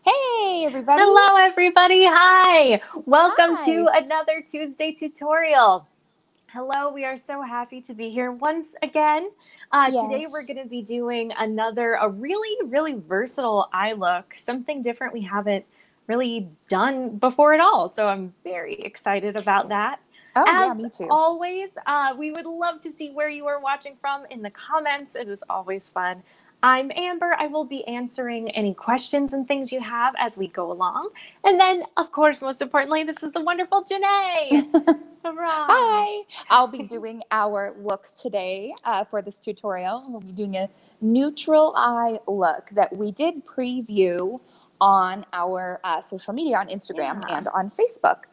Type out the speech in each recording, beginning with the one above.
Hey, everybody. Hello, everybody. Hi. Welcome Hi. to another Tuesday tutorial. Hello, we are so happy to be here once again. Today we're going to be doing a really versatile eye look, something different we haven't really done before at all. So I'm very excited about that. Oh, yeah, As me too. always, we would love to see where you are watching from in the comments. It is always fun. I'm Amber. I will be answering any questions and things you have as we go along. And then, of course, most importantly, this is the wonderful Jene. Hi. I'll be doing our look today for this tutorial. We'll be doing a neutral eye look that we did preview on our social media on Instagram and on Facebook.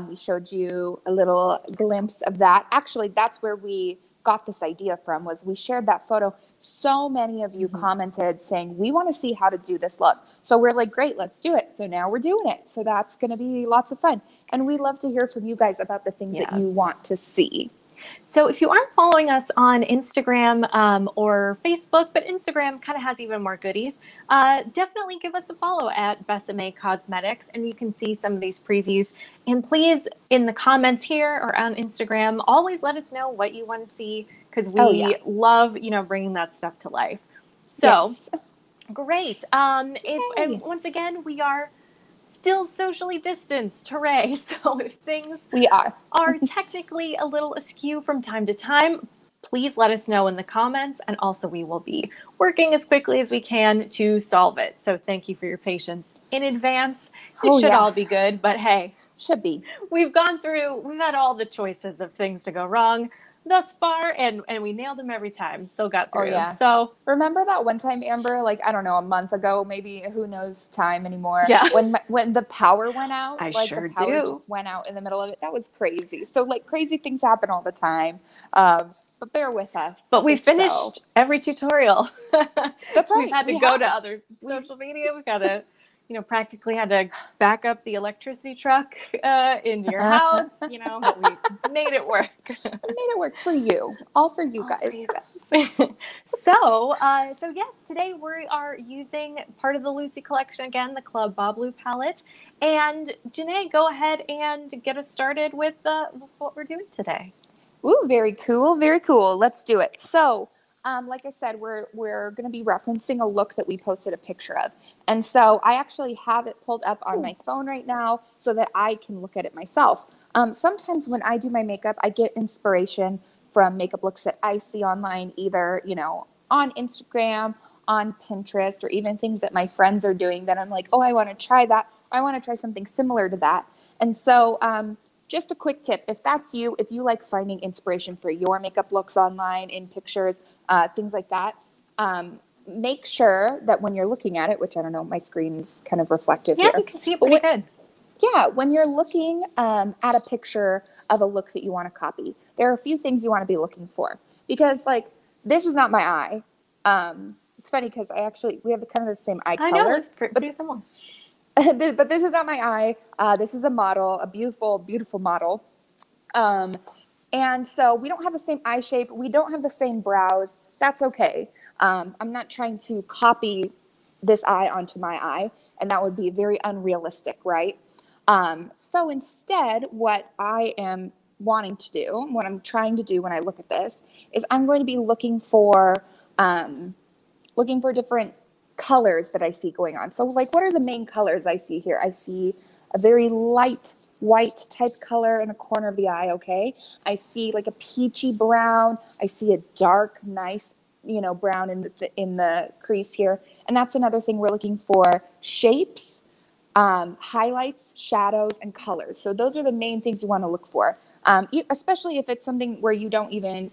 We showed you a little glimpse of that. Actually, that's where we got this idea from, was we shared that photo. So many of you commented saying, we want to see how to do this look. So we're like, great, let's do it. So now we're doing it. So that's going to be lots of fun. And we love to hear from you guys about the things that you want to see. So if you aren't following us on Instagram or Facebook, but Instagram kind of has even more goodies, definitely give us a follow at Besame Cosmetics, and you can see some of these previews. And please, in the comments here or on Instagram, always let us know what you want to see, because we love, bringing that stuff to life. So, great. And once again, we are still socially distanced, hooray. So if things are technically a little askew from time to time, please let us know in the comments, and also we will be working as quickly as we can to solve it. So thank you for your patience in advance. It should all be good, but hey, should be. We've had all the choices of things to go wrong thus far, and we nailed them every time. Still got through. So remember that one time, Amber, like, I don't know, a month ago, maybe, who knows time anymore, when the power went out. The power just went out in the middle of it. That was crazy. So like, crazy things happen all the time, but bear with us. But we finished every tutorial. That's right. We've had to go to other social media. We've got to practically had to back up the electricity truck into your house, but we made it work. We made it work for you. All for you guys. So yes, today we are using part of the Lucy collection again, the Club Babalu Palette. And Jene, go ahead and get us started with what we're doing today. Ooh, very cool. Very cool. Let's do it. So, like I said, we're going to be referencing a look that we posted a picture of. And so I actually have it pulled up on my phone right now so that I can look at it myself. Sometimes when I do my makeup, I get inspiration from makeup looks that I see online, either, on Instagram, on Pinterest, or even things that my friends are doing that I'm like, oh, I want to try that. I want to try something similar to that. And so, just a quick tip, if that's you, if you like finding inspiration for your makeup looks online, in pictures, things like that, make sure that when you're looking at it, which I don't know, my screen's kind of reflective here. Yeah, you can see it pretty good. Yeah, when you're looking at a picture of a look that you want to copy, there are a few things you want to be looking for. Because, like, this is not my eye. It's funny because we have kind of the same eye color. I know, it's pretty similar. But this is not my eye. This is a model, a beautiful, beautiful model. And so we don't have the same eye shape. We don't have the same brows. That's okay. I'm not trying to copy this eye onto my eye, and that would be very unrealistic, right? So instead, what I am wanting to do, what I'm trying to do when I look at this, is I'm going to be looking for different colors that I see going on. So like, what are the main colors I see here? I see a very light white type color in the corner of the eye, okay? I see like a peachy brown. I see a dark, nice, brown in the crease here. And that's another thing we're looking for: shapes, highlights, shadows, and colors. So those are the main things you want to look for. Especially if it's something where you don't even,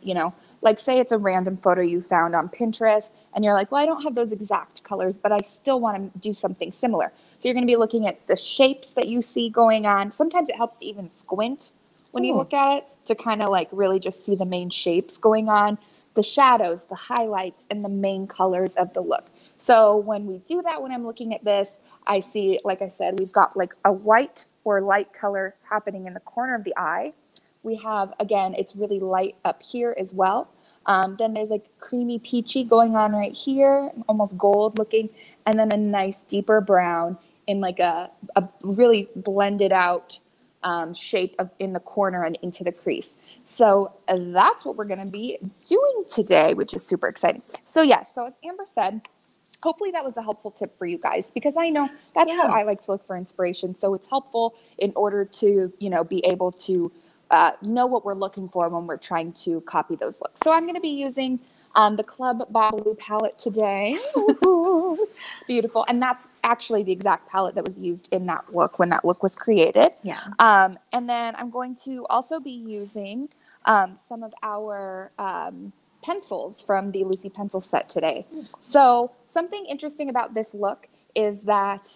like, say it's a random photo you found on Pinterest and you're like, well, I don't have those exact colors, but I still want to do something similar. So you're going to be looking at the shapes that you see going on. Sometimes it helps to even squint when you look at it to kind of like really just see the main shapes going on, the shadows, the highlights, and the main colors of the look. So when we do that, when I'm looking at this, I see, like I said, we've got like a white or light color happening in the corner of the eye. We have, again, it's really light up here as well. Then there's like creamy peachy going on right here, almost gold looking, and then a nice deeper brown in like a really blended out shape in the corner and into the crease. So that's what we're going to be doing today, which is super exciting. So yes, so as Amber said, hopefully that was a helpful tip for you guys, because I know that's how I like to look for inspiration. So it's helpful in order to, you know, be able to know what we're looking for when we're trying to copy those looks. So I'm going to be using the Club Babalu palette today. It's beautiful. And that's actually the exact palette that was used in that look when that look was created. Yeah. And then I'm going to also be using some of our pencils from the Lucy pencil set today. So something interesting about this look is that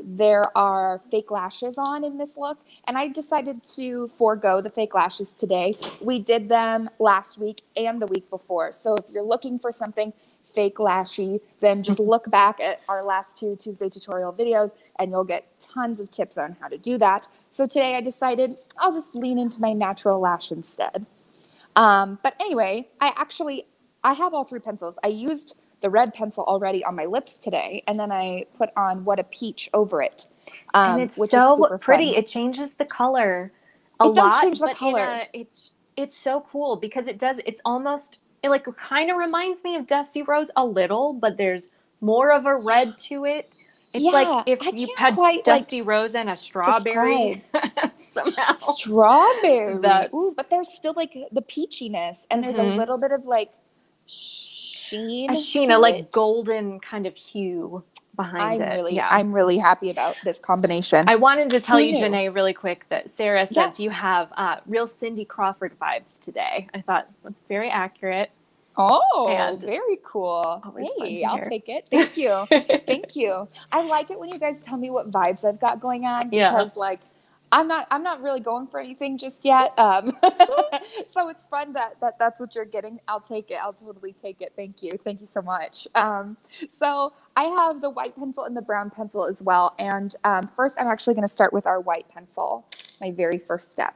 there are fake lashes on in this look, and I decided to forego the fake lashes today. We did them last week and the week before, so if you're looking for something fake lashy, then just look back at our last 2 Tuesday tutorial videos and you'll get tons of tips on how to do that. So today I decided I'll just lean into my natural lash instead. But anyway, I have all 3 pencils. I used the red pencil already on my lips today, and then I put on What a Peach over it. And it's which so is super pretty. fun. It changes the color a It does lot, change the but color. it's so cool because it's almost, it like kind of reminds me of Dusty Rose a little, but there's more of a red to it. It's Yeah, like if I you can't had quite Dusty Rose and a strawberry somehow. Strawberry. Ooh, but there's still like the peachiness, and there's a little bit of like sheen a sheen, to a like it. golden kind of hue behind it. I'm really happy about this combination. I wanted to tell Who you, knew? Jene, really quick that Sarah says you have real Cindy Crawford vibes today. I thought that's very accurate. Oh, and very cool. Hey, I'll take it. Thank you. Thank you. I like it when you guys tell me what vibes I've got going on, because like I'm not really going for anything just yet. So it's fun that's what you're getting. I'll take it. I'll totally take it. Thank you. Thank you so much. So I have the white pencil and the brown pencil as well. And first I'm actually going to start with our white pencil, my very first step.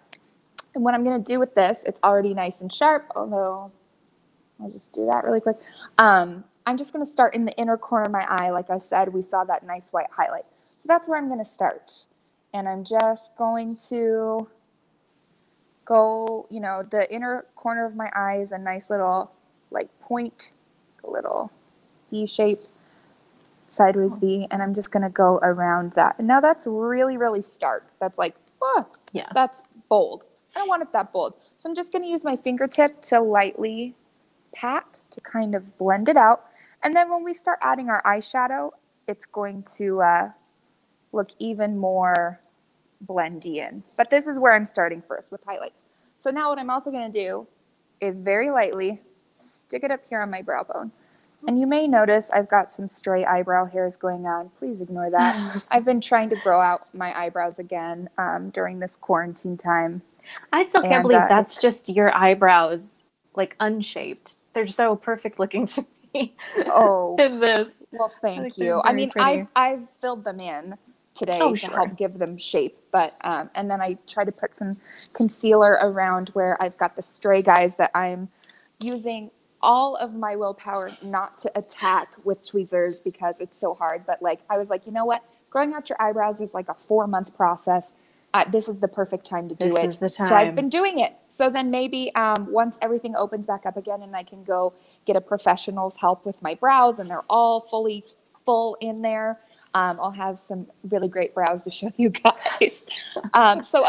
And what I'm going to do with this, it's already nice and sharp, although I'll just do that really quick. I'm just going to start in the inner corner of my eye. Like I said, we saw that nice white highlight. So that's where I'm going to start. And I'm just going to go, you know, the inner corner of my eye is a nice little like point, a little V shape, sideways V. And I'm just going to go around that. And now that's really, really stark. That's like, that's bold. I don't want it that bold. So I'm just going to use my fingertip to lightly pat to kind of blend it out. And then when we start adding our eyeshadow, it's going to look even more blendy in. But this is where I'm starting first with highlights. So now what I'm also going to do is very lightly stick it up here on my brow bone. And you may notice I've got some stray eyebrow hairs going on. Please ignore that. I've been trying to grow out my eyebrows again during this quarantine time. I still can't believe that's just your eyebrows, like unshaped. They're so perfect looking to me. Oh, in this. Well, thank you. I mean, I've filled them in today to help give them shape, but and then I try to put some concealer around where I've got the stray guys that I'm using all of my willpower not to attack with tweezers because it's so hard. But like, I was like, you know what? Growing out your eyebrows is like a 4-month process. This is the perfect time to do it. This is the time. So I've been doing it. So then maybe once everything opens back up again and I can go get a professional's help with my brows and they're all full in there, I'll have some really great brows to show you guys. So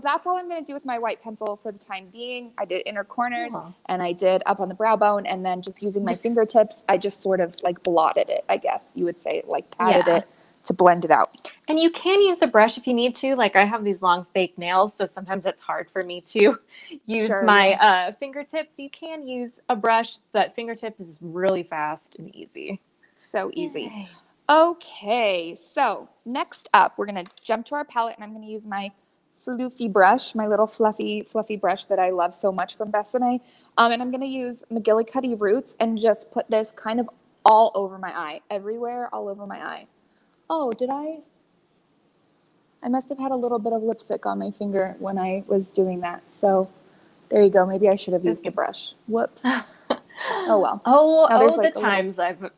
that's all I'm going to do with my white pencil for the time being. I did inner corners and I did up on the brow bone, and then just using my fingertips, I just sort of like blotted it, I guess you would say, like patted it to blend it out. And you can use a brush if you need to. Like I have these long fake nails, so sometimes it's hard for me to use my fingertips. You can use a brush, but fingertips is really fast and easy. So easy. Yay. Okay, so next up, we're going to jump to our palette, and I'm going to use my floofy brush, my little fluffy brush that I love so much from Besame. And I'm going to use McGillicuddy Roots and just put this kind of all over my eye, everywhere, all over my eye. Oh, did I must have had a little bit of lipstick on my finger when I was doing that. So there you go. Maybe I should have used a brush. Whoops. Oh, well. Oh, Now there's the like a little, times I've.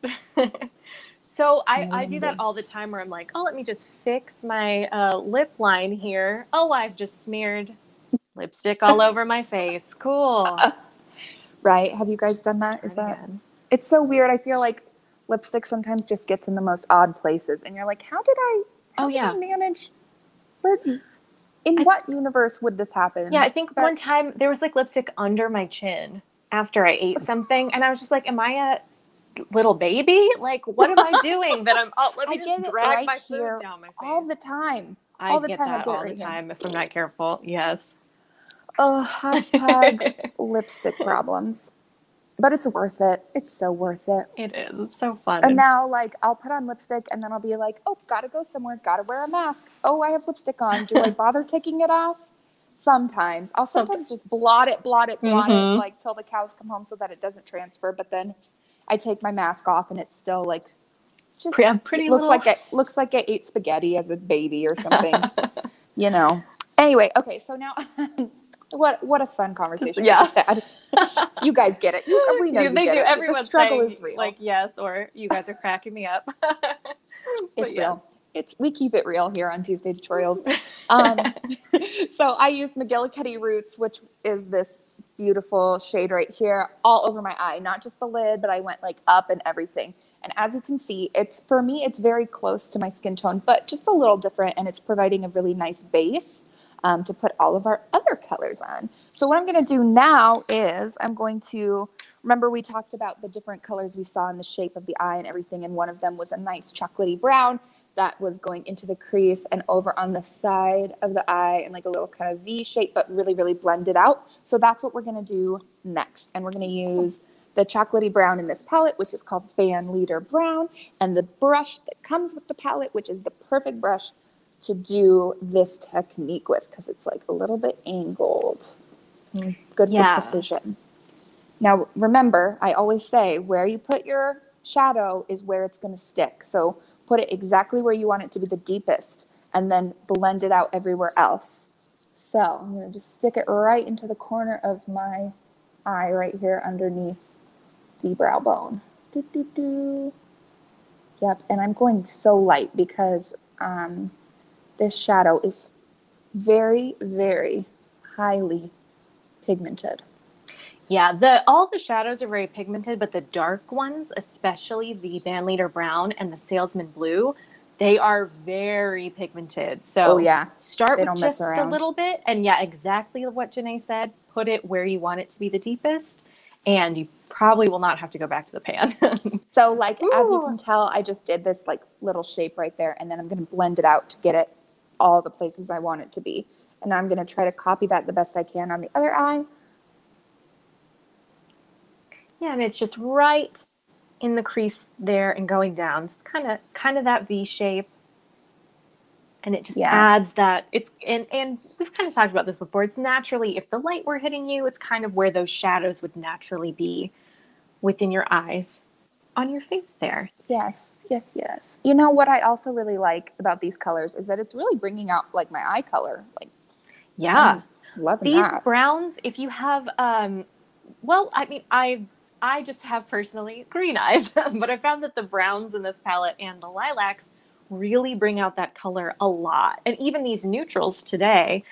So I do that mm, all the time where I'm like, oh, let me just fix my lip line here. Oh, I've just smeared lipstick all over my face. Cool. right? Have you guys done Let's that? try Is it that, again. it's so weird. I feel like lipstick sometimes just gets in the most odd places. And you're like, Oh how did yeah. I manage? Where, in I, what universe would this yeah, happen? I think one But time there was like lipstick under my chin after I ate something, and I was just like, am I a little baby? Like, what am I doing that I'm, oh, let I me just get it drag right my food here down my all face. the time. I All the get time I that get it all the right here. time if I'm not careful. Yes. Oh, hashtag lipstick problems. But it's worth it. It's so worth it. It is. It's so fun. And now, like, I'll put on lipstick and then I'll be like, oh, gotta go somewhere, gotta wear a mask. Oh, I have lipstick on. Do I bother taking it off? Sometimes. I'll sometimes just blot it, Mm-hmm. like, till the cows come home so that it doesn't transfer. But then I take my mask off and it's still, like, just Pretty looks little. like looks like I ate spaghetti as a baby or something, you know. Anyway, okay, so now what a fun Just, conversation we yeah. just had. You guys get it. We know you They get do. it. The Everyone's struggle saying is real. like yes, or you guys are cracking me up. But It's yes. real. We keep it real here on Tuesday Tutorials. Um, so I used McGillicuddy Roots, which is this beautiful shade right here, all over my eye, not just the lid, but I went like up and everything. And as you can see, for me, it's very close to my skin tone, but just a little different, and it's providing a really nice base to put all of our other colors on. So what I'm going to do now is I'm going to, remember we talked about the different colors we saw in the shape of the eye and everything, and one of them was a nice chocolatey brown that was going into the crease and over on the side of the eye and like a little kind of V shape, but really, really blended out. So that's what we're going to do next. And we're going to use the chocolatey brown in this palette, which is called Band Leader Brown, and the brush that comes with the palette, which is the perfect brush to do this technique with, because it's like a little bit angled. Good for precision. Now, remember, I always say where you put your shadow is where it's going to stick. So put it exactly where you want it to be the deepest, and then blend it out everywhere else. So I'm going to just stick it right into the corner of my eye right here underneath the brow bone. Doo, doo, doo. Yep, and I'm going so light because this shadow is very, very highly pigmented. Yeah, all the shadows are very pigmented, but the dark ones, especially the Band Leader Brown and the Salesman Blue, they are very pigmented. So Oh yeah, start they with don't mess just a around. little bit, and yeah, exactly what Jene said. Put it where you want it to be the deepest, and you probably will not have to go back to the pan. So like, as you Ooh. can tell, I just did this like little shape right there, and then I'm going to blend it out to get it all the places I want it to be. And I'm going to try to copy that the best I can on the other eye. Yeah, and it's just right in the crease there and going down. It's kind of that V shape. And it just adds that and we've kind of talked about this before. It's naturally, if the light were hitting you, it's kind of where those shadows would naturally be within your eyes on your face there. Yes, yes, yes. You know what I also really like about these colors is that it's really bringing out like my eye color. Like, Yeah. I'm loving These that. browns, if you have well, I mean, I just have personally green eyes, but I found that the browns in this palette and the lilacs really bring out that color a lot. And even these neutrals today,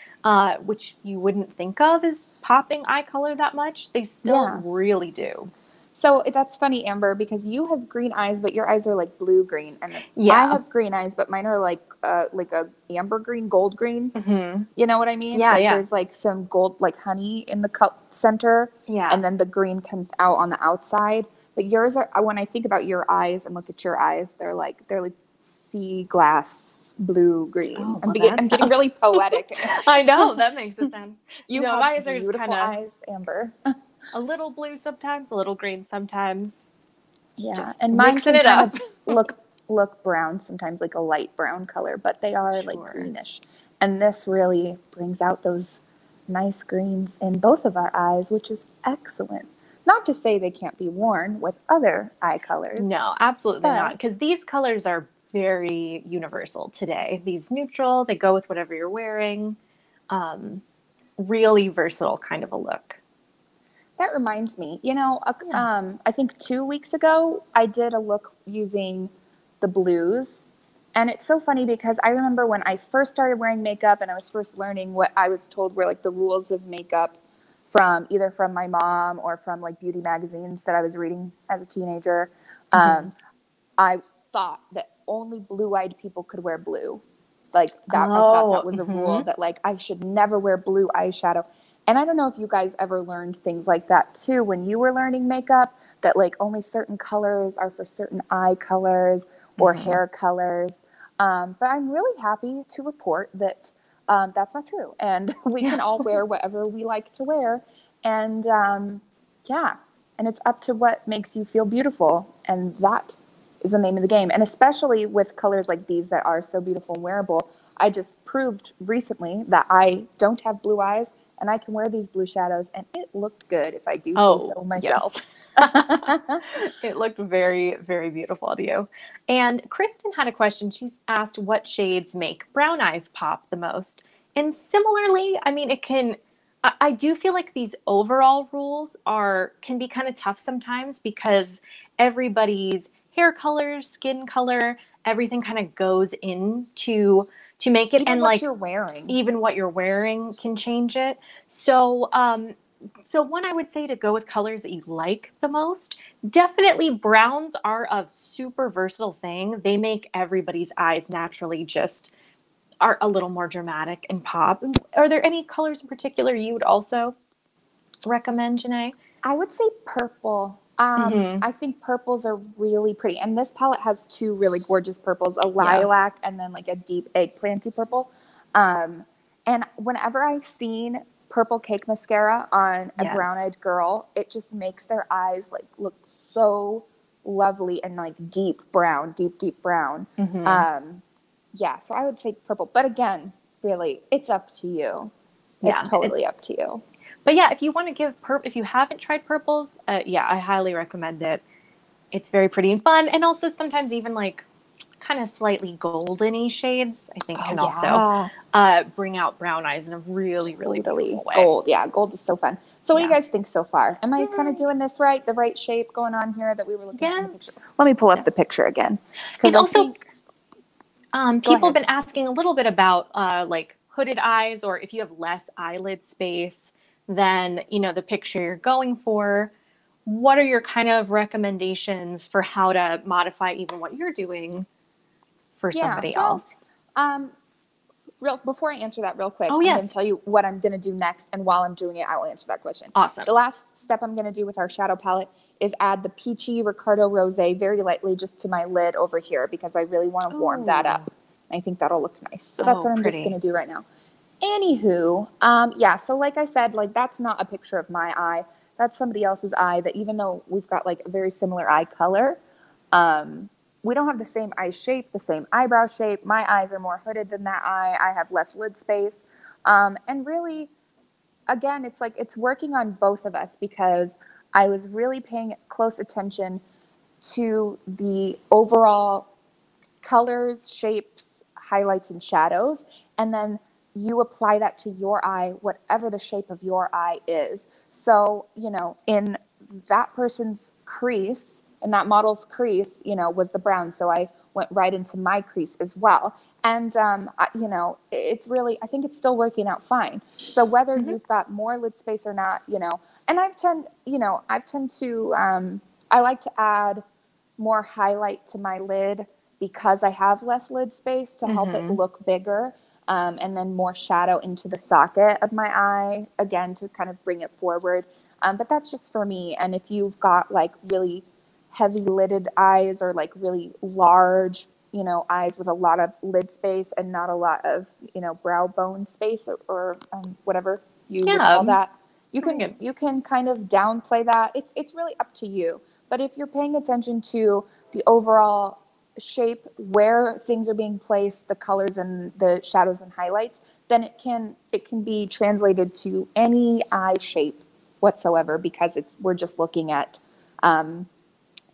which you wouldn't think of as popping eye color that much, they still really do. So that's funny, Amber, because you have green eyes, but your eyes are like blue green, and I have green eyes, but mine are like a amber green, gold green. Mm-hmm. You know what I mean? Yeah, like there's like some gold, like honey in the cup center, and then the green comes out on the outside. But yours are, when I think about your eyes and look at your eyes, they're like sea glass blue green. Oh, I'm well, getting really poetic. I know, that makes it sound. You no, have my eyes are just beautiful eyes, Amber. a little blue sometimes, a little green sometimes. Yeah, just and mine mixing can it kind up. of look brown sometimes, like a light brown color, but they are like greenish. And this really brings out those nice greens in both of our eyes, which is excellent. Not to say they can't be worn with other eye colors. No, absolutely not, because these colors are very universal today. These neutral, they go with whatever you're wearing. Really versatile kind of a look. That reminds me, you know, I think 2 weeks ago, I did a look using the blues. And it's so funny because I remember when I first started wearing makeup and I was first learning what I was told were like the rules of makeup from either from my mom or from like beauty magazines that I was reading as a teenager. I thought that only blue-eyed people could wear blue. Like that, I thought that was a rule that like I should never wear blue eyeshadow. And I don't know if you guys ever learned things like that too when you were learning makeup, that like only certain colors are for certain eye colors or hair colors. But I'm really happy to report that that's not true. And we can all wear whatever we like to wear. And yeah, and it's up to what makes you feel beautiful. And that is the name of the game. And especially with colors like these that are so beautiful and wearable, I just proved recently that I don't have blue eyes and I can wear these blue shadows, and it looked good if I do say so myself. Yes. It looked very, very beautiful to you. And Kristen had a question. She's asked what shades make brown eyes pop the most. And similarly, I mean, I do feel like these overall rules can be kind of tough sometimes because everybody's hair color, skin color, everything kind of goes into to make it, even and what like you're wearing, even what you're wearing can change it. So so one, I would say to go with colors that you like the most. Definitely browns are a super versatile thing. They make everybody's eyes naturally just are a little more dramatic and pop. Are there any colors in particular you would also recommend, Jene? I would say purple. I think purples are really pretty. And this palette has two really gorgeous purples, a lilac and then like a deep eggplanty purple. And whenever I've seen purple cake mascara on a brown-eyed girl, it just makes their eyes like look so lovely and like deep brown, deep brown. Yeah, so I would say purple. But again, really, it's up to you. It's totally up to you. But yeah, if you want to give if you haven't tried purples, yeah, I highly recommend it. It's very pretty and fun, and also sometimes even like kind of slightly golden-y shades, I think, can also bring out brown eyes in a really, really beautiful way. Gold, yeah, gold is so fun. So what do you guys think so far? Am I kind of doing this right? The right shape going on here that we were looking at in the picture? Let me pull up the picture again. And also, people have been asking a little bit about like hooded eyes, or if you have less eyelid space than, you know, the picture you're going for. What are your kind of recommendations for how to modify even what you're doing for somebody else? Before I answer that real quick, I'm going to tell you what I'm going to do next, and while I'm doing it, I will answer that question. Awesome. The last step I'm going to do with our shadow palette is add the peachy Ricardo Rosé very lightly just to my lid over here because I really want to warm that up. I think that'll look nice. So that's what I'm just going to do right now. Anywho, yeah, so like I said, like that's not a picture of my eye. That's somebody else's eye that even though we've got like a very similar eye color, we don't have the same eye shape, the same eyebrow shape. My eyes are more hooded than that eye. I have less lid space. And really, again, it's like it's working on both of us because I was really paying close attention to the overall colors, shapes, highlights, and shadows. And then you apply that to your eye, whatever the shape of your eye is. So, you know, in that person's crease, in that model's crease, you know, was the brown. So I went right into my crease as well. And, you know, it's really, I think it's still working out fine. So whether you've got more lid space or not, you know, and I've tend to, I like to add more highlight to my lid because I have less lid space to help it look bigger. And then more shadow into the socket of my eye, again, to kind of bring it forward. But that's just for me. And if you've got like really heavy lidded eyes or like really large, you know, eyes with a lot of lid space and not a lot of, you know, brow bone space or whatever you would call that, you can kind of downplay that. It's really up to you. But if you're paying attention to the overall shape, where things are being placed, the colors and the shadows and highlights, then it can be translated to any eye shape whatsoever because we're just looking at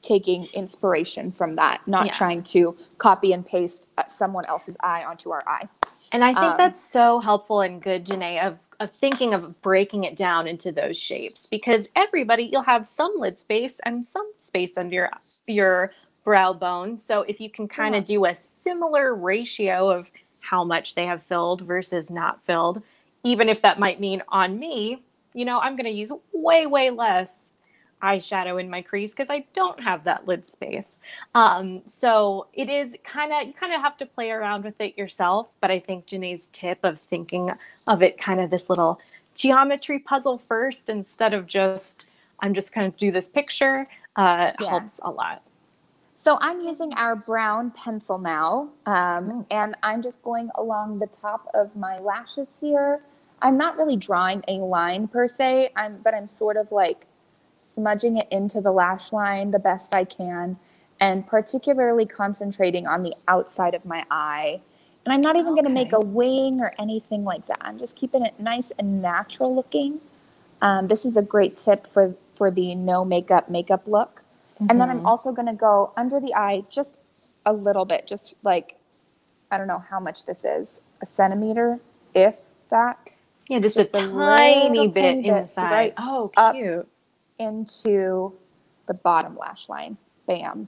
taking inspiration from that, not trying to copy and paste someone else's eye onto our eye. And I think that's so helpful and good, Jene, of thinking of breaking it down into those shapes, because everybody, you'll have some lid space and some space under your brow bone. So if you can kind of do a similar ratio of how much they have filled versus not filled, even if that might mean on me, you know, I'm going to use way, way less eyeshadow in my crease because I don't have that lid space. So it is kind of, you kind of have to play around with it yourself. But I think Jene's tip of thinking of it kind of this little geometry puzzle first, instead of just, I'm just going to do this picture, helps a lot. So I'm using our brown pencil now, and I'm just going along the top of my lashes here. I'm not really drawing a line per se, but I'm sort of like smudging it into the lash line the best I can, and particularly concentrating on the outside of my eye. And I'm not even going to make a wing or anything like that. I'm just keeping it nice and natural looking. This is a great tip for the no makeup look. And then I'm also going to go under the eye just a little bit, just like, I don't know how much this is, a centimeter, if that. Yeah, just a tiny bit inside. Right, oh, cute. Up into the bottom lash line. Bam.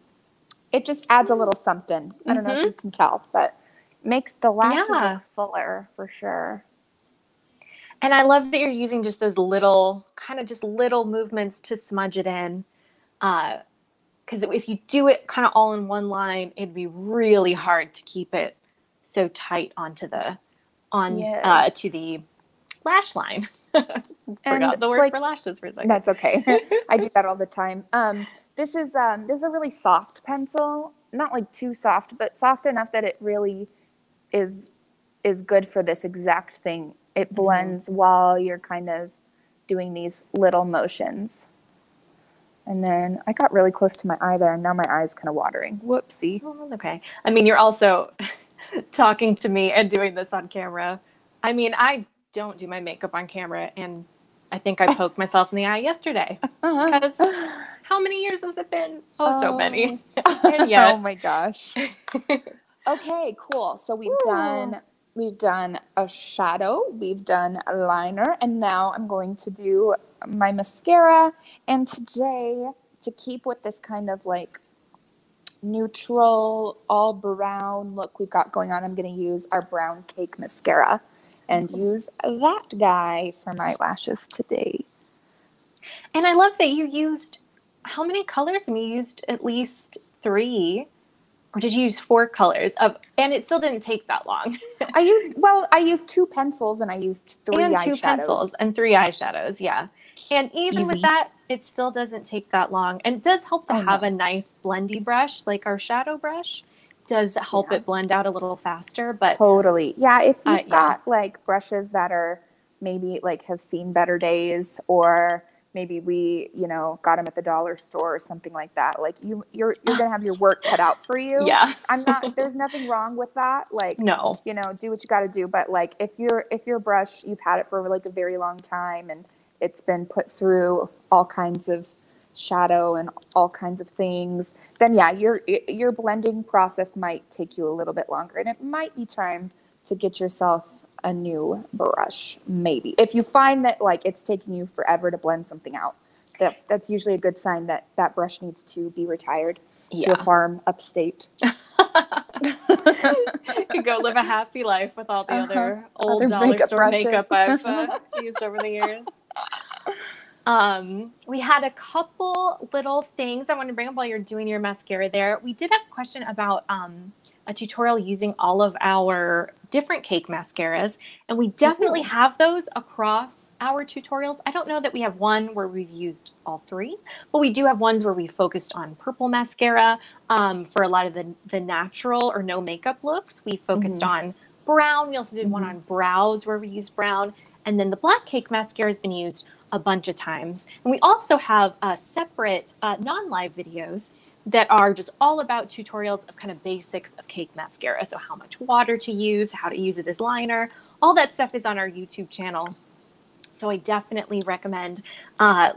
It just adds a little something. I don't know if you can tell, but makes the lashes look fuller for sure. And I love that you're using just those little, kind of just little movements to smudge it in. Because if you do it kind of all in one line, it'd be really hard to keep it so tight onto the, to the lash line. Forgot the word for lashes for a second. That's okay. I do that all the time. This is a really soft pencil, not like too soft, but soft enough that it really is good for this exact thing. It blends while you're kind of doing these little motions. And then I got really close to my eye there, and now my eye's kind of watering. Whoopsie. Oh, okay. I mean, you're also talking to me and doing this on camera. I mean, I don't do my makeup on camera, and I think I poked myself in the eye yesterday. Because how many years has it been? Oh, so many. And yet. Oh my gosh. Okay, cool. So we've done a shadow, we've done a liner, and now I'm going to do my mascara. And today, to keep with this kind of like neutral, all brown look we've got going on, I'm going to use our brown cake mascara and use that guy for my lashes today. And I love that you used, how many colors? I mean, you used at least 3, or did you use 4 colors? And it still didn't take that long. I used 2 pencils and I used 3 eyeshadows. And 2 pencils and 3 eyeshadows, yeah. And even with that, it still doesn't take that long. And it does help to have a nice blendy brush, like our shadow brush. Does help it blend out a little faster. But totally. Yeah, if you've got like brushes that are maybe like have seen better days, or maybe we, got them at the dollar store or something like that. Like you're going to have your work cut out for you. Yeah. There's nothing wrong with that. Like, no, do what you got to do. But like, if your brush, you've had it for like a very long time and it's been put through all kinds of shadow and all kinds of things, then yeah, your blending process might take you a little bit longer, and it might be time to get yourself a new brush, maybe. If you find that like it's taking you forever to blend something out, that's usually a good sign that that brush needs to be retired to a farm upstate. You go live a happy life with all the other old dollar store makeup I've used over the years. We had a couple little things I wanted to bring up while you're doing your mascara there. We did have a question about a tutorial using all of our different cake mascaras, and we definitely have those across our tutorials. I don't know that we have one where we've used all 3, but we do have ones where we focused on purple mascara for a lot of the natural or no makeup looks. We focused on brown. We also did one on brows where we used brown, and then the black cake mascara has been used a bunch of times. And we also have separate non-live videos that are just all about tutorials of kind of basics of cake mascara. So how much water to use, how to use it as liner, all that stuff is on our YouTube channel. So I definitely recommend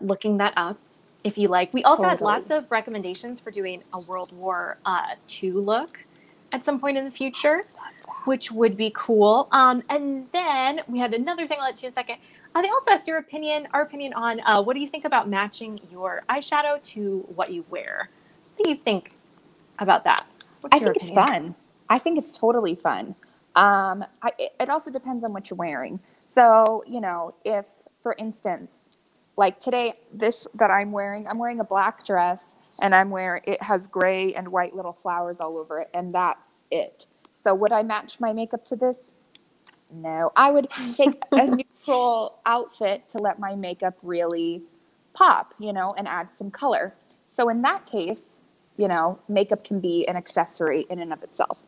looking that up if you like. We also had lots of recommendations for doing a World War II look. at some point in the future, which would be cool. And then we had another thing. I'll let you in a second. They also asked our opinion on what do you think about matching your eyeshadow to what you wear? What do you think about that? What's your opinion? It's fun. I think it's totally fun. It also depends on what you're wearing. So, you know, if, for instance, like today, this that I'm wearing a black dress, and it has gray and white little flowers all over it, and that's it. So would I match my makeup to this? No. I would take a neutral outfit to let my makeup really pop, you know, and add some color. So in that case, you know, makeup can be an accessory in and of itself.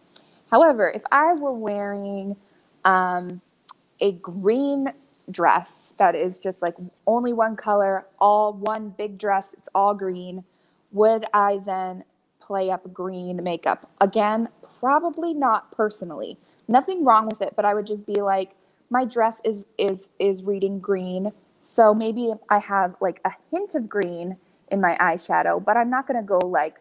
However, if I were wearing a green dress that is just like only one color, all one big dress, it's all green, would I then play up green makeup? Again, probably not personally. Nothing wrong with it, but I would just be like, my dress is reading green, so maybe I have like a hint of green in my eyeshadow, but I'm not going to go like,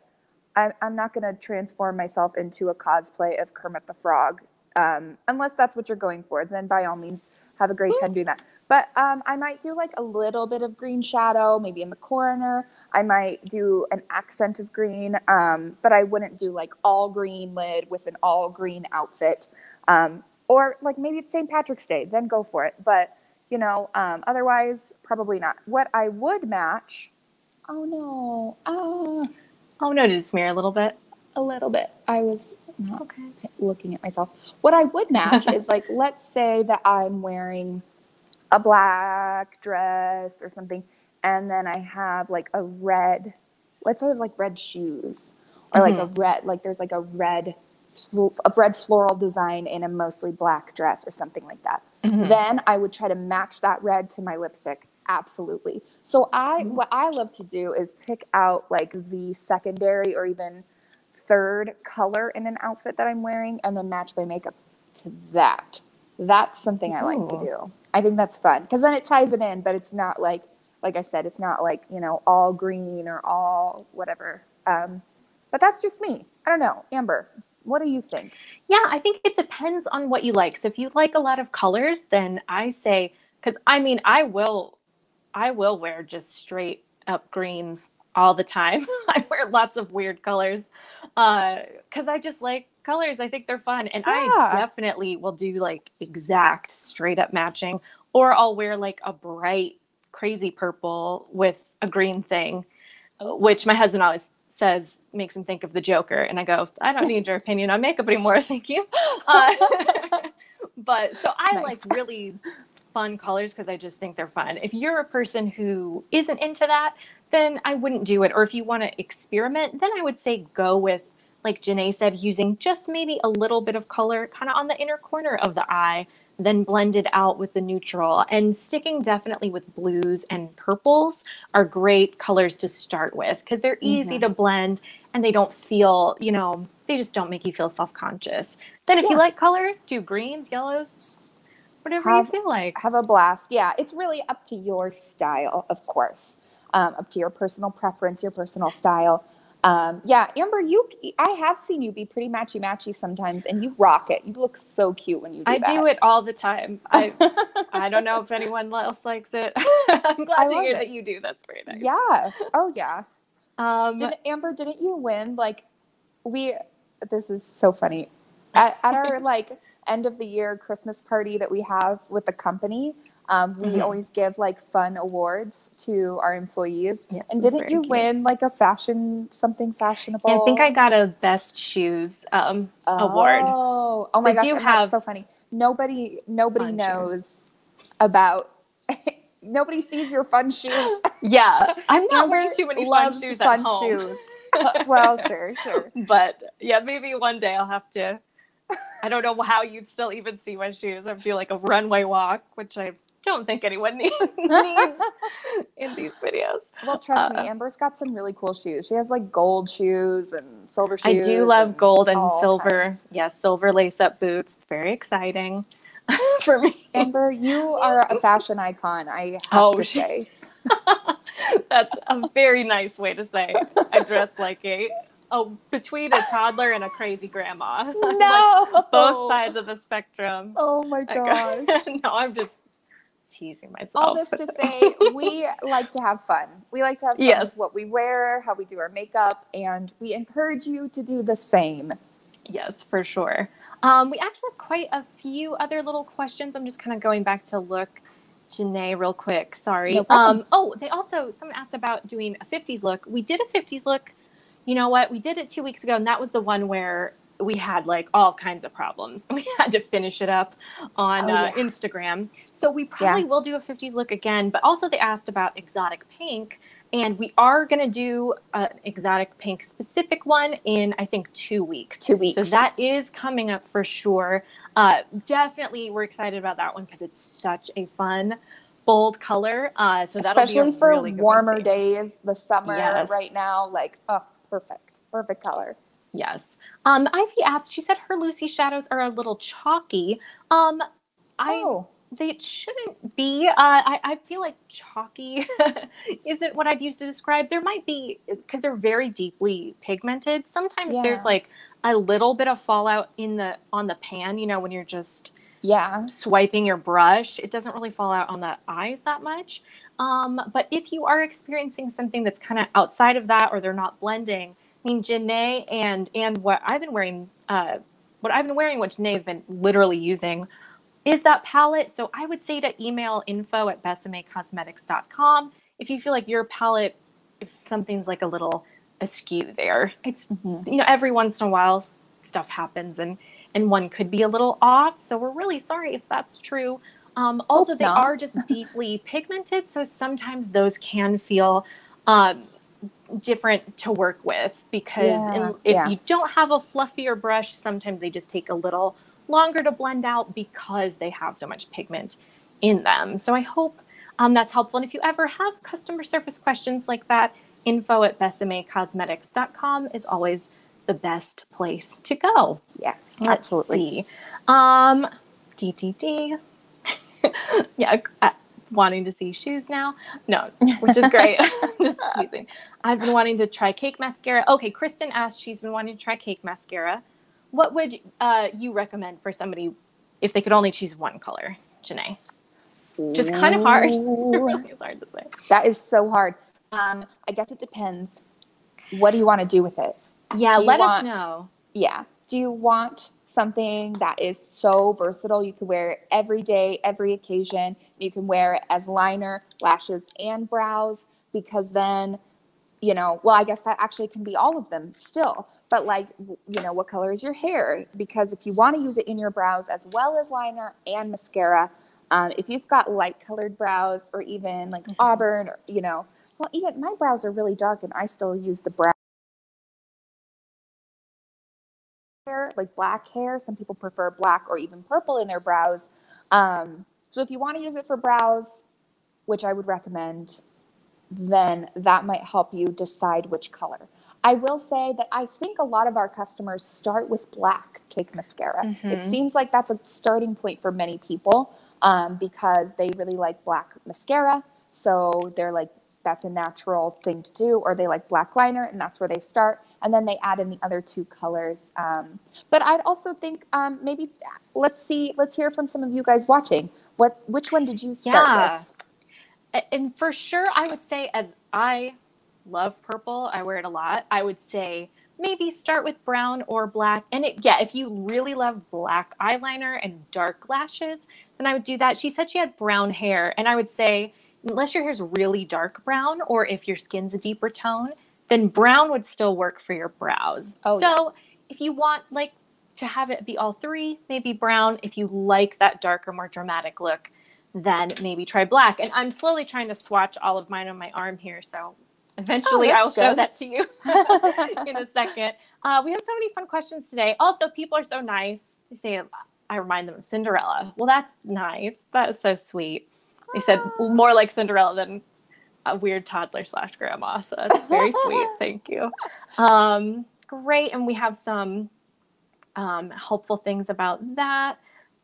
I'm not going to transform myself into a cosplay of Kermit the Frog. Unless that's what you're going for, then by all means, have a great time doing that. But I might do like a little bit of green shadow, maybe in the corner. I might do an accent of green, but I wouldn't do like all green lid with an all green outfit. Or like maybe it's St. Patrick's Day, then go for it. But, you know, otherwise, probably not. What I would match, oh no, did it smear a little bit? A little bit. I was not looking at myself. What I would match is like, let's say that I'm wearing a black dress or something, and then I have like a red, let's say I have like red shoes, or like a red, like there's like a red floral design in a mostly black dress or something like that. Then I would try to match that red to my lipstick. Absolutely. So what I love to do is pick out like the secondary or even third color in an outfit that I'm wearing, and then match my makeup to that. That's something I like to do. I think that's fun because then it ties it in, but it's not like I said, it's not like, you know, all green or all whatever. But that's just me. I don't know. Amber, what do you think? Yeah, I think it depends on what you like. So if you like a lot of colors, then I say, because I mean, I will wear just straight up greens all the time. I wear lots of weird colors because I just like colors. I think they're fun. And I definitely will do like exact straight up matching, or I'll wear like a bright, crazy purple with a green thing, which my husband always says makes him think of the Joker. And I go, I don't need your opinion on makeup anymore. Thank you. But so I like really fun colors because I just think they're fun. If you're a person who isn't into that, then I wouldn't do it. Or if you want to experiment, then I would say go with, like Jene said, using just maybe a little bit of color kind of on the inner corner of the eye, then blend it out with the neutral. And sticking definitely with blues and purples are great colors to start with because they're easy to blend and they don't feel, you know, they just don't make you feel self-conscious. Then if you like color, do greens, yellows, whatever you feel like. Have a blast. Yeah, it's really up to your style, of course. Up to your personal preference, your personal style. Yeah, Amber, I have seen you be pretty matchy-matchy sometimes, and you rock it. You look so cute when you do that. I do it all the time. I don't know if anyone else likes it. I'm glad to hear that you do. That's very nice. Yeah. Oh, yeah. Amber, didn't you win? Like, this is so funny. At our, like, end of the year Christmas party that we have with the company, we always give like fun awards to our employees. Yes, and didn't you win like a something fashionable? Yeah, I think I got a best shoes award. Oh my gosh, that's so funny. Nobody knows about nobody sees your fun shoes. Yeah. I'm not wearing too many fun shoes at home. Well, sure. But yeah, maybe one day I'll have to, I don't know how you'd still even see my shoes. I have to do like a runway walk, which I don't think anyone needs in these videos. Well, trust me, Amber's got some really cool shoes. She has like gold shoes and silver shoes. I do love gold and silver. Yes, yeah, silver lace-up boots. Very exciting for me. Amber, you are a fashion icon, I have to say. That's a very nice way to say I dress like a Oh, between a toddler and a crazy grandma. No. Like both sides of the spectrum. Oh my gosh. No, I'm just teasing myself. All this to say, we like to have fun. We like to have fun Yes. with what we wear, how we do our makeup, and we encourage you to do the same. Yes, for sure. We actually have quite a few other little questions. I'm just kind of going back to look Jene real quick. Sorry. No problem. Someone asked about doing a 50s look. We did a 50s look. You know what? We did it 2 weeks ago, and that was the one where we had like all kinds of problems. We had to finish it up on Instagram. So we probably will do a 50s look again, but also they asked about exotic pink, and we are going to do an exotic pink specific one in, I think, 2 weeks. 2 weeks. So that is coming up for sure. Definitely, we're excited about that one because it's such a fun, bold color. So that'll especially be a for really good warmer one days, the summer right Yes. now. Like, oh, perfect color. Yes. Ivy asked, she said her Lucy shadows are a little chalky. They shouldn't be. I feel like chalky isn't what I'd use to describe. There might be, because they're very deeply pigmented. Sometimes there's like a little bit of fallout on the pan, you know, when you're just swiping your brush. It doesn't really fall out on the eyes that much. But if you are experiencing something that's kind of outside of that, or they're not blending, I mean, Jene and what I've been wearing, what Jene has been literally using is that palette. So I would say to email info@besamaycosmetics.com if you feel like your palette, if something's like a little askew there. It's, you know, every once in a while stuff happens and one could be a little off. So we're really sorry if that's true. Also, they are just deeply pigmented. So sometimes those can feel different to work with because if you don't have a fluffier brush, sometimes they just take a little longer to blend out because they have so much pigment in them. So I hope that's helpful. And if you ever have customer service questions like that, info@besamaycosmetics.com is always the best place to go. Yes, absolutely. DTD. Wanting to see shoes now. No, which is great. Just teasing. I've been wanting to try cake mascara. Okay, Kristen asked, she's been wanting to try cake mascara. What would you recommend for somebody if they could only choose one color, Jene? Just kind of hard. Really, it's hard to say. That is so hard. I guess it depends. What do you want to do with it? Yeah, let us know. Yeah. Do you want something that is so versatile? You can wear it every day, every occasion. You can wear it as liner, lashes, and brows, because then, you know, well, I guess that actually can be all of them still. But like, you know, what color is your hair? Because if you want to use it in your brows as well as liner and mascara, if you've got light colored brows or even like auburn, or, you know, well, even my brows are really dark and I still use the brow hair, like black hair. Some people prefer black or even purple in their brows. So if you want to use it for brows, which I would recommend, then that might help you decide which color. I will say that I think a lot of our customers start with black cake mascara. It seems like that's a starting point for many people because they really like black mascara. So they're like, that's a natural thing to do. Or they like black liner and that's where they start. And then they add in the other two colors. But I'd also think maybe let's hear from some of you guys watching. Which one did you start with? And for sure, I would say, as I love purple, I wear it a lot, I would say maybe start with brown or black. And if you really love black eyeliner and dark lashes, then I would do that. She said she had brown hair, and I would say, unless your hair's really dark brown or if your skin's a deeper tone, then brown would still work for your brows. If you want like to have it be all three, maybe brown. If you like that darker, more dramatic look, then maybe try black. And I'm slowly trying to swatch all of mine on my arm here, so eventually I'll show that to you in a second. We have so many fun questions today. Also, people are so nice. They say I remind them of Cinderella. Well, that's nice. That is so sweet. They said more like Cinderella than a weird toddler / grandma. So that's very sweet. Thank you. Great. And we have some helpful things about that.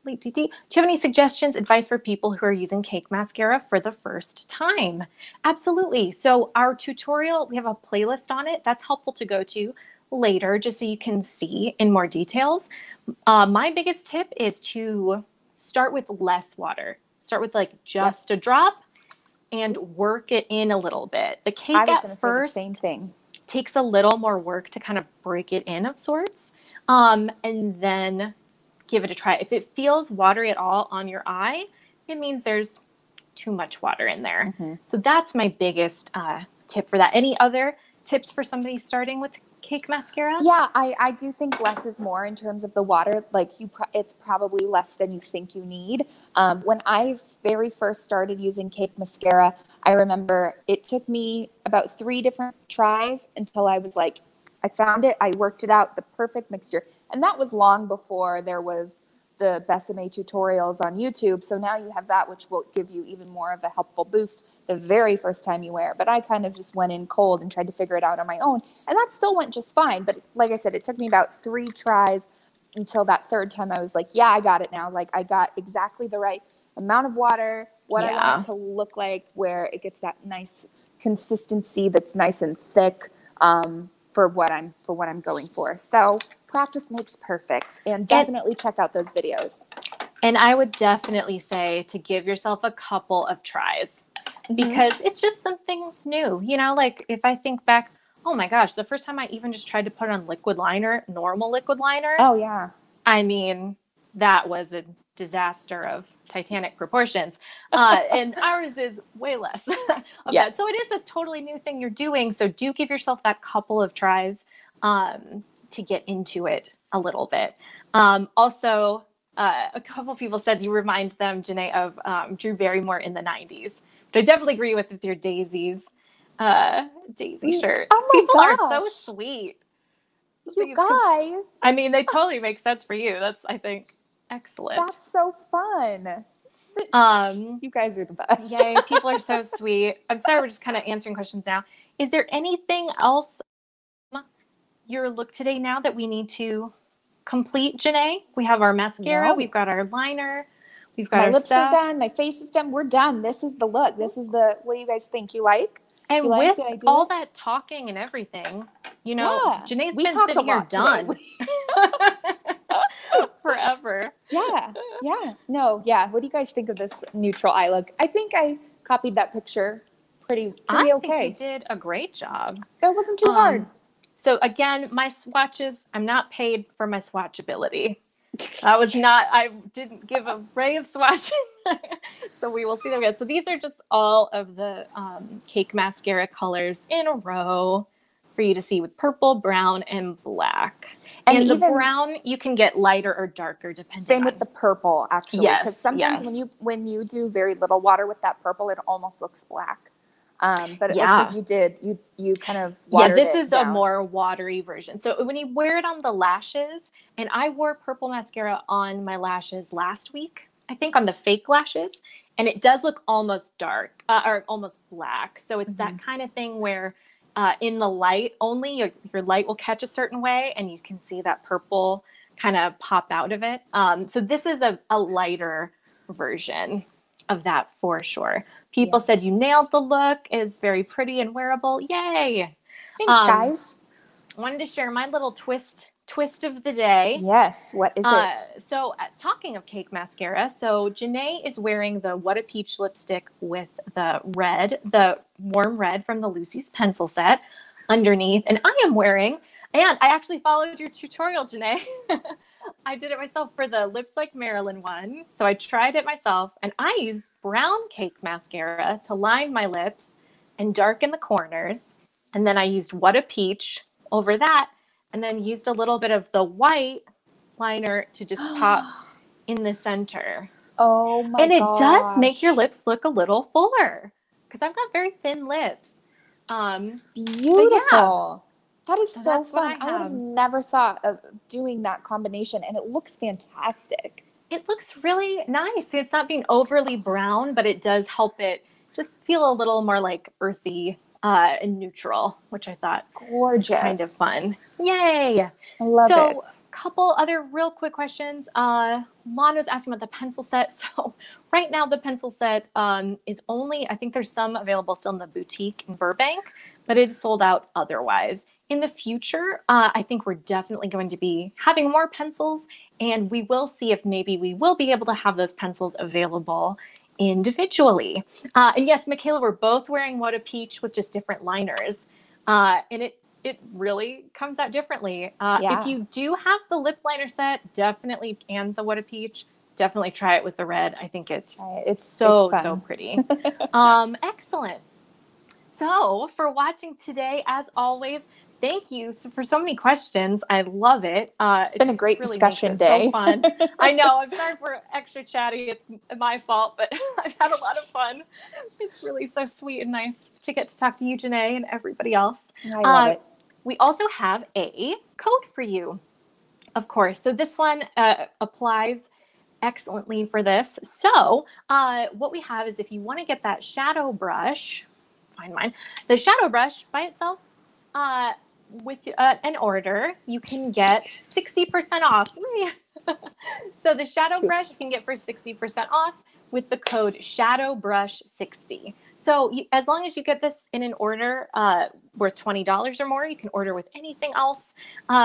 Do you have any suggestions, advice for people who are using cake mascara for the first time? Absolutely. So our tutorial, we have a playlist on it. That's helpful to go to. later just so you can see in more details. My biggest tip is to start with less water. Start with like just a drop and work it in a little bit. The cake at first say the same thing. Takes a little more work to kind of break it in of sorts, and then give it a try. If it feels watery at all on your eye, it means there's too much water in there. So that's my biggest tip for that. Any other tips for somebody starting with cake mascara? Yeah, I do think less is more in terms of the water. Like it's probably less than you think you need. When I very first started using cake mascara, I remember it took me about 3 different tries until I was like, I found it, I worked it out, the perfect mixture. And that was long before there was the Besame tutorials on YouTube. So now you have that, which will give you even more of a helpful boost the very first time you wear it. But I kind of just went in cold and tried to figure it out on my own. And that still went just fine. But like I said, it took me about 3 tries until that third time I was like, yeah, I got it now. Like I got exactly the right amount of water, what I want it to look like, where it gets that nice consistency that's nice and thick for what I'm going for. So practice makes perfect, and definitely check out those videos. And I would definitely say to give yourself a couple of tries because it's just something new. You know, like if I think back, oh my gosh, the first time I even just tried to put on liquid liner, normal liquid liner. Oh yeah. I mean, that was a disaster of Titanic proportions. And ours is way less of that. So it is a totally new thing you're doing. So do give yourself that couple of tries to get into it a little bit. Also, a couple people said you remind them, Jene, of Drew Barrymore in the 90s, which I definitely agree with your daisy shirt. Oh my People gosh. are so sweet. You guys. I mean, they totally make sense for you. That's, I think, excellent. That's so fun. You guys are the best. Yay, people are so sweet. I'm sorry, we're just kind of answering questions now. Is there anything else your look today now that we need to complete, Jene? We have our mascara, we've got our liner, we've got my our lips stuff. are done, my face is done. We're done. This is the look. This is the, what do you guys think? You like? And you with like? all that talking and everything, you know, Jene's been sitting here done forever. Yeah. No, yeah. What do you guys think of this neutral eye look? I think I copied that picture pretty okay. I think you did a great job. It wasn't too hard. So again, my swatches, I'm not paid for my swatchability. I didn't give a ray of swatching. So we will see them again. So these are just all of the cake mascara colors in a row for you to see with purple, brown, and black. And the brown, you can get lighter or darker depending Same with the purple, actually. Yes, because sometimes when you do very little water with that purple, it almost looks black. But it looks like you kind of watered this it is down. A more watery version. So when you wear it on the lashes, and I wore purple mascara on my lashes last week, I think on the fake lashes, and it does look almost dark or almost black. So it's that kind of thing where in the light only, your light will catch a certain way and you can see that purple kind of pop out of it. So this is a lighter version of that for sure. People said you nailed the look. It's very pretty and wearable. Yay. Thanks, guys. I wanted to share my little twist of the day. Yes. What is it? So talking of cake mascara, so Jene is wearing the What a Peach lipstick with the warm red from the Lucy's pencil set underneath. And I am wearing, and I actually followed your tutorial, Jene. I did it myself for the Lips Like Marilyn one. So I tried it myself, and I used brown cake mascara to line my lips and darken the corners. And then I used What a Peach over that, and then used a little bit of the white liner to just pop in the center. Oh my god. And it does make your lips look a little fuller because I've got very thin lips. Beautiful. That is so fun. I would have never thought of doing that combination, and it looks fantastic. It looks really nice. It's not being overly brown, but it does help it just feel a little more like earthy and neutral, which I thought gorgeous, was kind of fun. Yay! I love it. So, a couple other real quick questions. Lon was asking about the pencil set. So, right now the pencil set is only, I think there's some available still in the boutique in Burbank, but it is sold out otherwise. In the future, I think we're definitely going to be having more pencils, and we will see if maybe we will be able to have those pencils available individually. And yes, Michaela, we're both wearing What a Peach with just different liners. And it really comes out differently. Yeah. If you do have the lip liner set, definitely, and the What a Peach, definitely try it with the red. I think it's so pretty. Excellent. So for watching today, as always, thank you for so many questions. I love it. It's been a great discussion day. So fun. I know. I'm sorry for extra chatty. It's my fault, but I've had a lot of fun. It's really so sweet and nice to get to talk to you, Jene, and everybody else. I love it. We also have a code for you, of course. So this one applies excellently for this. So what we have is if you want to get that shadow brush, find mine, the shadow brush by itself, with an order, you can get 60% off. So the shadow brush you can get for 60% off with the code SHADOWBRUSH60. So as long as you get this in an order worth $20 or more, you can order with anything else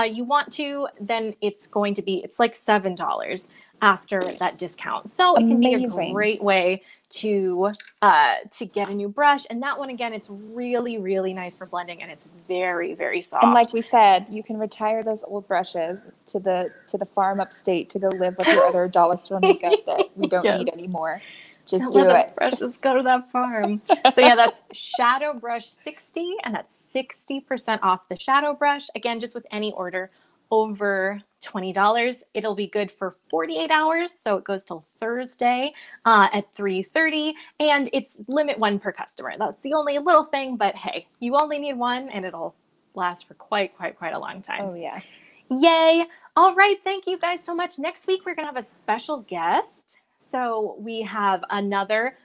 you want to, then it's like $7 after that discount. So it can be a great way to get a new brush. And that one, again, it's really, really nice for blending, and it's very, very soft. And like we said, you can retire those old brushes to the farm upstate to go live with your other dollar store makeup that we don't need anymore. Just do it. Brushes go to that farm. So yeah, that's Shadow Brush 60, and that's 60% off the shadow brush. Again, just with any order over $20. It'll be good for 48 hours. So it goes till Thursday at 3:30, and it's limit one per customer. That's the only little thing, but hey, you only need one and it'll last for quite a long time. Oh yeah. Yay. All right. Thank you guys so much. Next week, we're going to have a special guest. So we'll have another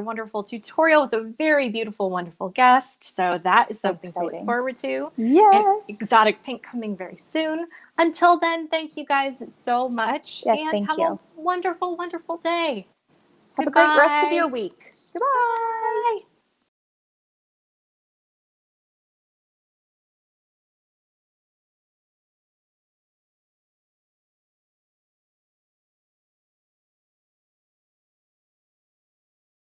wonderful tutorial with a very beautiful, wonderful guest. So that is something to look forward to. Yes. And exotic pink coming very soon. Until then, thank you guys so much. Yes, and have a wonderful, wonderful day. Have a great rest of your week. Goodbye. Bye.